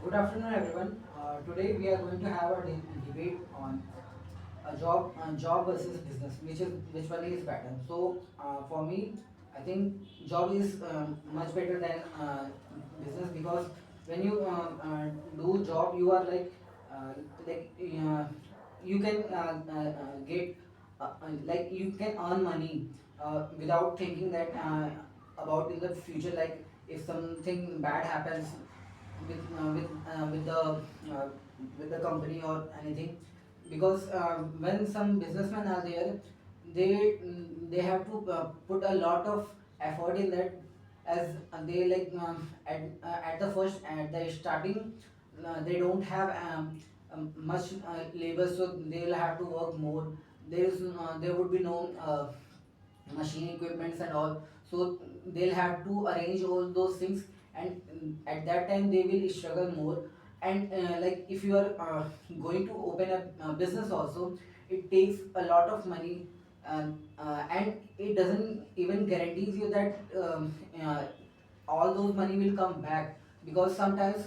Good afternoon, everyone. Today we are going to have a debate on job versus business, which one is better. So, for me, I think job is much better than business because when you do job, you are uh, like you can get like you can earn money without thinking that about in the future, like if something bad happens with uh, with the company or anything, because when some businessmen are there, they have to put a lot of effort in that, as they at the first, at the starting, they don't have much labor, so they'll have to work more. There would be no machine equipments and all, so they'll have to arrange all those things, and at that time they will struggle more. And like if you are going to open a business also, it takes a lot of money, and it doesn't even guarantees you that all those money will come back, because sometimes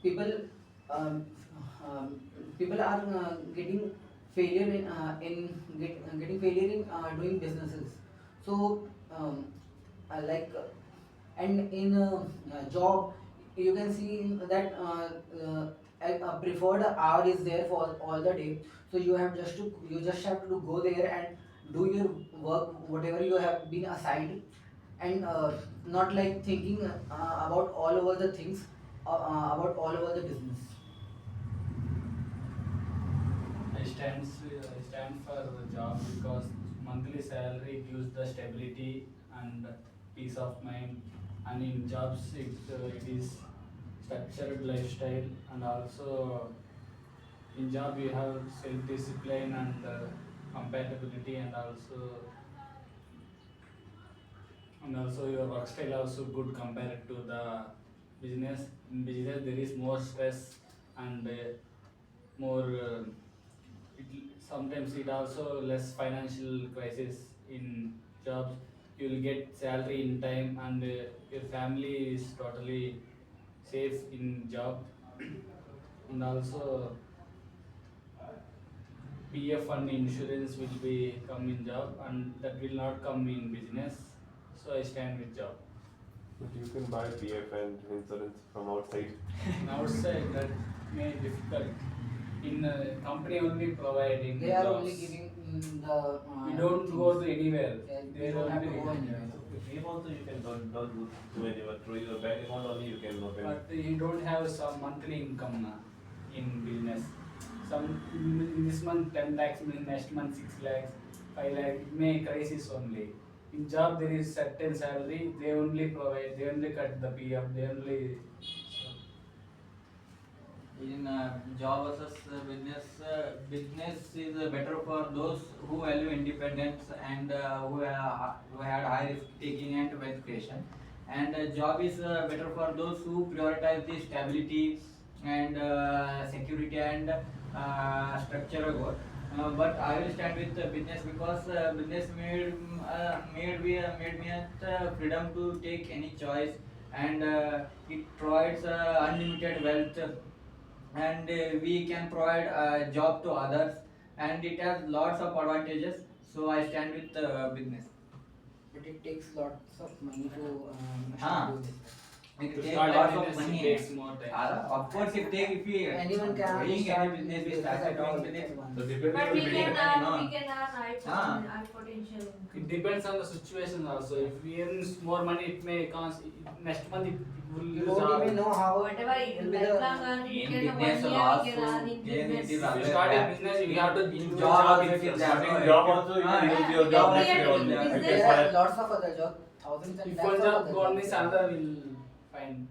people um, um, people are getting failure getting failure in doing businesses. So and in job, you can see that a preferred hour is there for all the day, so you just have to go there and do your work whatever you have been assigned, and not like thinking about all over the things, about all over the business. I stand for the job because monthly salary gives the stability and peace of mind, and in jobs it is structured lifestyle, and also in job you have self discipline and compatibility, and also your work style also good compared to the business. In business there is more stress and more. It sometimes it also less financial crisis. In jobs you will get salary in time, and your family is totally safe in job. And also PF and insurance will be come in job, and that will not come in business, so I stand with job. But you can buy PF and insurance from outside. Outside that may difficult. In company only providing They are only jobs. giving the You don't things. go to anywhere. Yeah, They you are don't have only to go anywhere. So with PF also you can don't do anywhere. Through your bank account only you can open. but you don't have some monthly income na, in business. Some in this month 10 lakhs, next month 6 lakhs, 5 lakhs, it may crisis only. In job there is certain salary, they only provide, they only cut the PF, they only. So, In job versus business is better for those who value independence and who had high risk taking and wealth creation, and job is better for those who prioritize the stability and security and structural growth. But I will stand with business because business made me freedom to take any choice, and it provides unlimited wealth, and we can provide a job to others, and it has lots of advantages, so I stand with business. But it takes lots of money to Ah, do this. it to takes start lots a of business it money. takes more time. Of course, it take if we Anyone can doing start any business, we business started at all doing business. at once. So depending But on we business. can Depending earn, on- we can earn Ah. our potential It income. depends on the situation also. If we earn more money, it may next month it will You lose don't all. even know how Whatever it will be lifelong the. earning, In we can business 1 year we can also, earn in then it is business. If you always start a that. business, you have to In do a job job also it itself. is that. Starting job also you can use your Yeah, job we next are day doing only. I business. can There are start. lots of other jobs, thousands and If lakhs one of job other gone jobs. means another will find.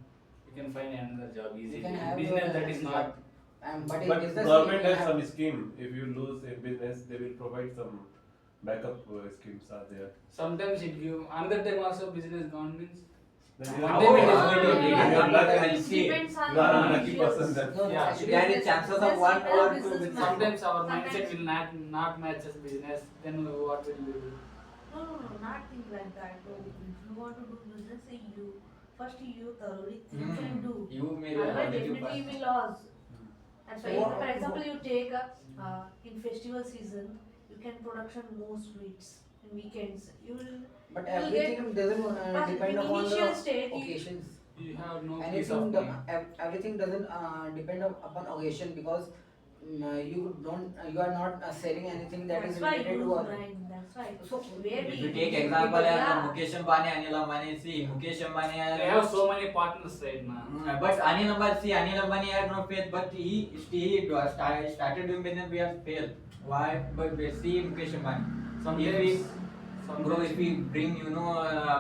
You can find another job You easily. can In have business your that is job. not. But in But business government you has have, some scheme. If you lose in business, they will provide some backup schemes are there. Sometimes it give. Another time also business gone means. Then you One are time it is lucky. going to You be. are lucky. It depends on You are the a lucky individuals. person then. no, Yeah. actually There is business- chances of Business one people, or two businessmen. business. Sometimes our Sometimes- mindset will not matches business. Then what will we do? No, not think like that. If you want to do business, say you first you thoroughly think and do. You may be Otherwise negative definitely you person. will lose. And So for, what- for example, you take in festival season, you can production more sweets. In weekends, you will. But You will everything get doesn't more. But depend in upon the initial stage, occasions. You have no peace Anything, of mind. everything doesn't depend upon occasion, because you are not selling anything that is that's why related use to a. mind. That's why. So Where If we you take people- example as yeah. Mukesh Ambani, Anil Ambani, see Mukesh Ambani They have so many partners right now. But Anil Ambani had no faith, but he started doing business. We have failed. Why? But we see Mukesh Ambani. If we bring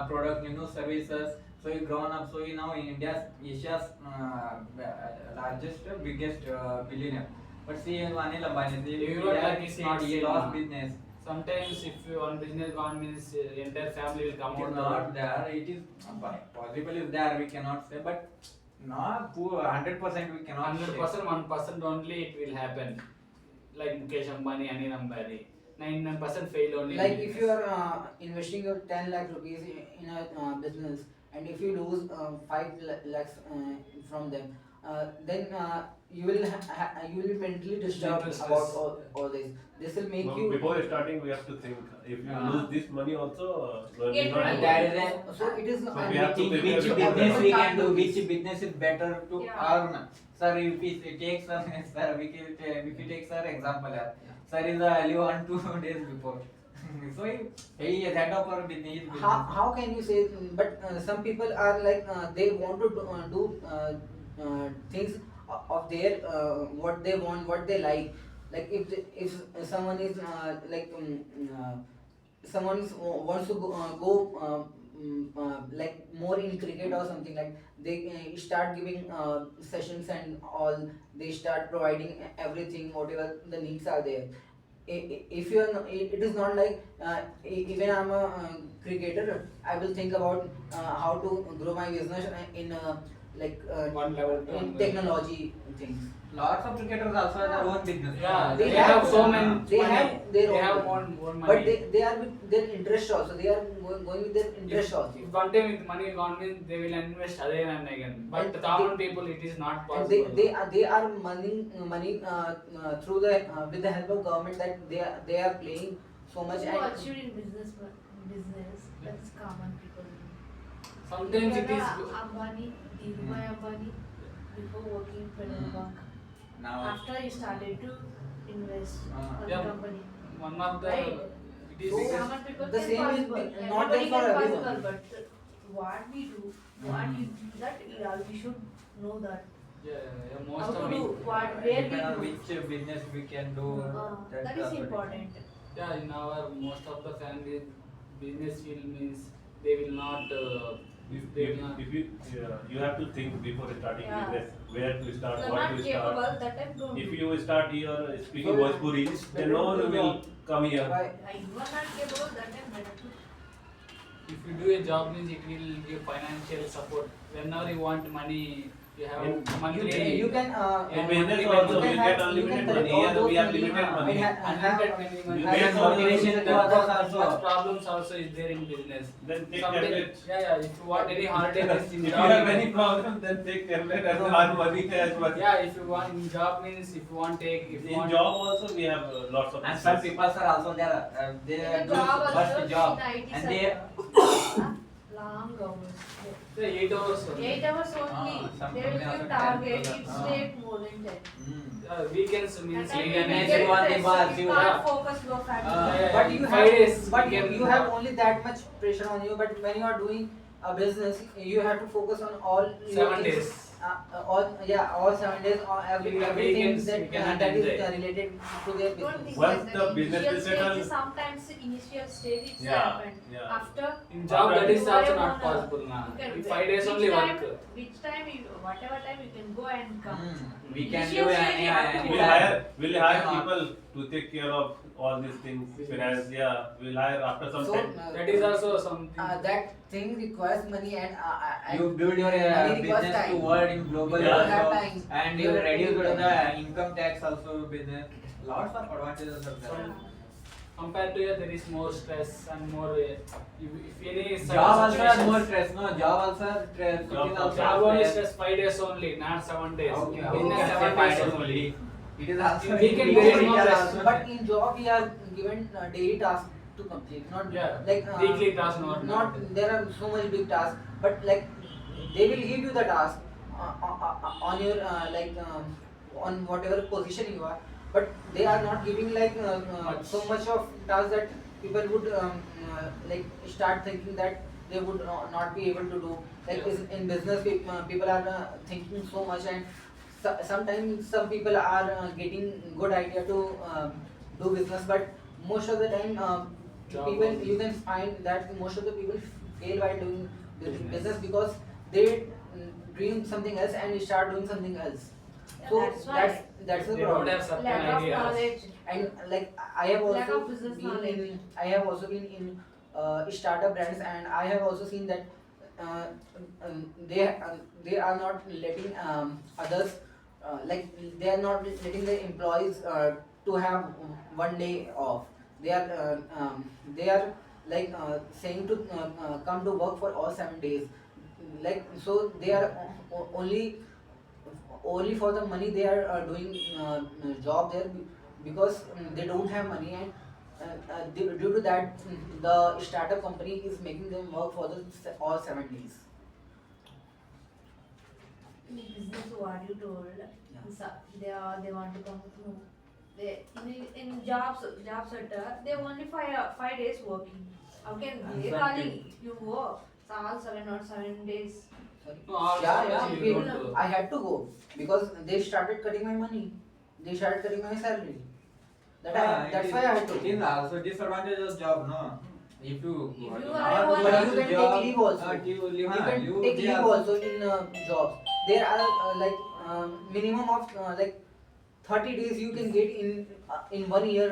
product, services, so he grown up. So he now in Asia's largest, biggest billionaire. But see Anil Ambani, You are like it's not he same, lost na. business. Sometimes if you on business gone means entire family will come It is out. not there. It is possible is there. We cannot say, but not 100% we cannot. 100%, 1% only it will happen. Like Mukesh Ambani, Anil Ambani. 99% fail only. in like if business. you are investing your 10 lakh rupees in a business, and if you lose 5 lakhs from them, then you will you will be mentally disturbed Mental about stress. all this. This will make Well, you. before starting, we have to think. If you Yeah. lose this money also, then Get we not ready. And go. that is So it is. So and we have to think prepare which before business that. we can do, which business is better to Yeah. earn. Sir, if we take sir, if we take sir example, sir is early 1-2 days before. So he is head of our business. How can you say? But some people are like they want to do things of their what they want, what they like. Like if someone is someone wants to go like more in cricket or something, like they start giving sessions and all. They start providing everything whatever the needs are there. If you are it is not like even I'm a cricketer, I will think about how to grow my business in One level to in another. technology things. Lots of cricketers also have their own business. Yeah, They they, have- have so many. they money. have their They own have money. one money. But they are with their interest also. They are going with their interest also. If one time with money gone means they will invest again and again. But And the common they- people it is not And possible. they are money through the with the help of government, that they are playing so much. Who And achieved in business, that's common people. Sometimes it is. Ambani, Dhirubhai Ambani, before working in Federal Bank. Now After he started to invest on Yeah. the company. One of the Right. it is So, biggest. Common people the can same is possible. not Everybody just for can everyone. possible, but what we do, what you do, that we should know that. Yeah, How most to of do, it. what, where we depend on do. which business we can do. That is also important. Yeah, in our most of the family business field means they will not. They will not. If you have to think before starting Yeah. business, where to start, If you are what not to capable, start. that time don't If do. you start here speaking So, Bhojpuri, it's then no better one to will do come here. Why? You are not capable, that time better to. If you do a job means it will give financial support. Whenever you want money, you have In- monthly. You can In and business monthly also, payment. you get unlimited money. Here we have limited money. Unlimited money. You And get motivation much- to others also. much problems also is there in business. Then take Something- tablet. Yeah. If you want any holiday means in If you job. have any problem, then take tablet and earn money as well. Yeah, if you want in job means if you want take if you In want job also we have lots of And some business. people are also there. They In do the job also, first job, in IT and they sector, long hours. say 8 hours. only. 8 hours only. some They will company give also target. 10. It's take more than 10. Weekends means That time weekend you Weekends get you want stressed, the bars, you you- can't yeah. focus your family. Yeah. But you 5 days have, but we can you have have. only that much pressure on you. But when you are doing a business, you have to focus on all your 7 things. days. All 7 days, all Yeah, everything weekends that we cannot that is enjoy. related to their Don't business. think Once like the that. business Initial is stage settled- is sometimes initial stage it's Yeah, happened. yeah. After In job that is you also are not owner. possible now. You can- In 5 days which only time- work. Which time you, whatever time you can go and come. We can Initial do stage any you have to any We'll work. hire cannot. people to take care of all these things, finance. Yeah, we'll hire after some So time. That is also something. that thing requires money, and You build your money requires business to time. world in global Yeah. Have also, time. and you reduce the income tax also business. Lots of advantages of that. Some- compared to here there is more stress and more if any Job also has situations- more stress, no? Job also has stress. It is also Job only stress. stress 5 days only, not 7 days. Okay, Business okay. 7 5 days days only. It is also. We can it get is more also- rest. But in job we are given daily tasks to complete, not Yeah, like weekly tasks, not- there are so much big tasks, but like they will give you the task on your on whatever position you are, but they are not giving Much. so much of tasks that people would like start thinking that they would not be able to do. Like Yes. in business, people are thinking so much, and sometimes some people are getting good idea to do business, but most of the time Job people only. you can find that most of the people fail while doing Business. business because they doing something else and start doing something else. Yeah, So that's why that's the They don't problem. have certain lack of ideas. knowledge. And like I have Lack also of business been knowledge. in I have also been in startup brands, and I have also seen that they are not letting others like they are not letting the employees to have 1 day off. They are like saying to come to work for all 7 days. Like so they are only for the money they are doing job there because they don't have money, and due to that the startup company is making them work for the all 7 days. In business, what you told, they want to come. No, they in job sector they only 5 days working. How can they calling you work? It's all 7 days. No, all Yeah, companies yeah. you we- don't do. I had to go because they started cutting my money. They started cutting my salary. That's why I had to It is go. also disadvantage of job, no? If you If you not are go one- But to you can job, take leave also. you leave, You हाँ, can you take they leave are- also in jobs. There are minimum of like 30 days you can get in 1 year